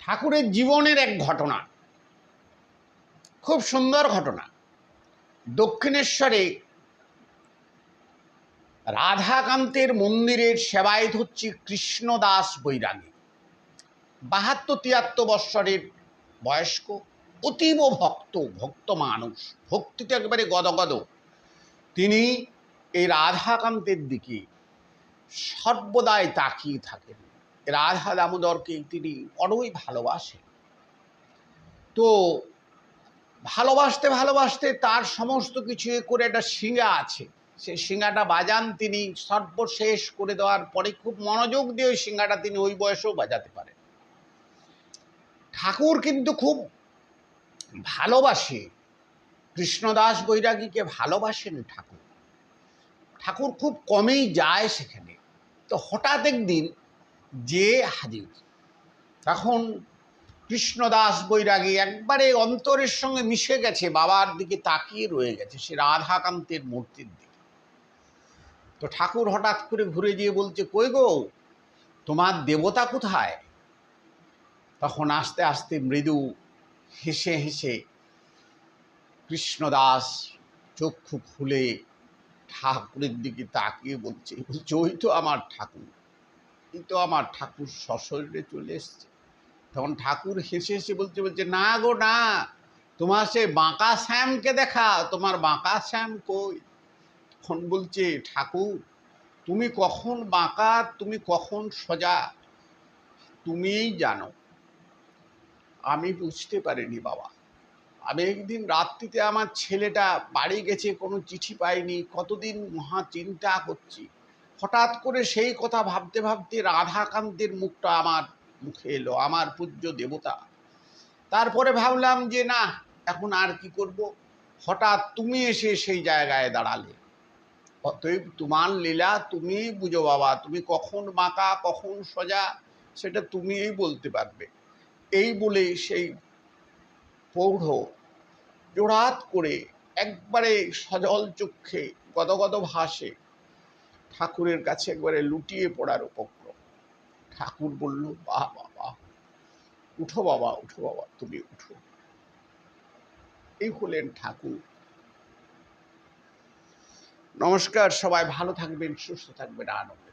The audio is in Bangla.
ঠাকুরের জীবনের এক ঘটনা, খুব সুন্দর ঘটনা। দক্ষিণেশ্বরে রাধাকান্তের মন্দিরের সেবায়ত হচ্ছে কৃষ্ণদাস বৈরাগী। 72-73 বৎসরের বয়স্ক, অতীব ভক্ত মানুষ, ভক্তিতে একেবারে গদগদ। তিনি এই রাধাকান্তের দিকে সর্বদাই তাকিয়ে থাকেন। রাধা দামোদরকে তিনি বড়ই ভালোবাসেন। তো ভালোবাসতে ভালোবাসতে তার সমস্ত কিছু করে একটা শিঙা আছে, সেই শিঙাটা বাজান তিনি। সর্বশেষ করে দেওয়ার পরে খুব মনোযোগ দিয়ে ওই শিঙাটা তিনি ওই বয়সেও বাজাতে পারেন। ঠাকুর কিন্তু খুব ভালোবাসে, কৃষ্ণদাস বৈরাগীকে ভালোবাসেন ঠাকুর। ঠাকুর খুব কমেই যায় সেখানে। তো হঠাৎ একদিন যে হাজির, তখন কৃষ্ণদাস বৈরাগী একবারে অন্তরের সঙ্গে মিশে গেছে, বাবার দিকে তাকিয়ে রয়ে গেছে সে রাধাকান্তের মূর্তির দিকে। তো ঠাকুর হঠাৎ করে ঘুরে গিয়ে বলছে, কই গো, তোমার দেবতা কোথায়? তখন আস্তে আস্তে মৃদু হেসে হেসে কৃষ্ণদাস চক্ষু খুলে ঠাকুরের দিকে তাকিয়ে বলছে, ওই তো আমার ঠাকুর, এই তো আমার ঠাকুর সশরীরে চলে এসছে। তখন ঠাকুর হেসে হেসে বলছে না গো না, তোমার সেই বাঁকা শ্যামকে দেখা, তোমার বাঁকা শ্যাম কই? তখন বলছে, ঠাকুর তুমি কখন বাঁকা, তুমি কখন সোজা, তুমিই জানো, আমি বুঝতে পারিনি বাবা। আমি একদিন রাত্রিতে আমার ছেলেটা বাড়ি গেছে, কোনো চিঠি পাইনি, কতদিন মহা চিন্তা করছি। হঠাৎ করে সেই কথা ভাবতে ভাবতে রাধাকান্তের মুখটা আমার মুখে এলো, আমার পূজ্য দেবতা। তারপরে ভাবলাম যে না, এখন আর কি করব। হঠাৎ তুমি এসে সেই জায়গায় দাঁড়ালে। অতএব তোমার লীলা তুমিই বুঝো বাবা, তুমি কখন বাঁকা কখন সোজা সেটা তুমিই বলতে পারবে। এই বলে সেই প্রৌঢ় জোড়াত করে একবারে সজল চক্ষে গদগদ ভাসে ঠাকুরের কাছে একবারে লুটিয়ে পড়ার উপক্রম। ঠাকুর বলল, বাহ বাবা, উঠো বাবা, উঠো বাবা, তুমি উঠো। এই হলেন ঠাকুর। নমস্কার, সবাই ভালো থাকবেন, সুস্থ থাকবেন, আনন্দ।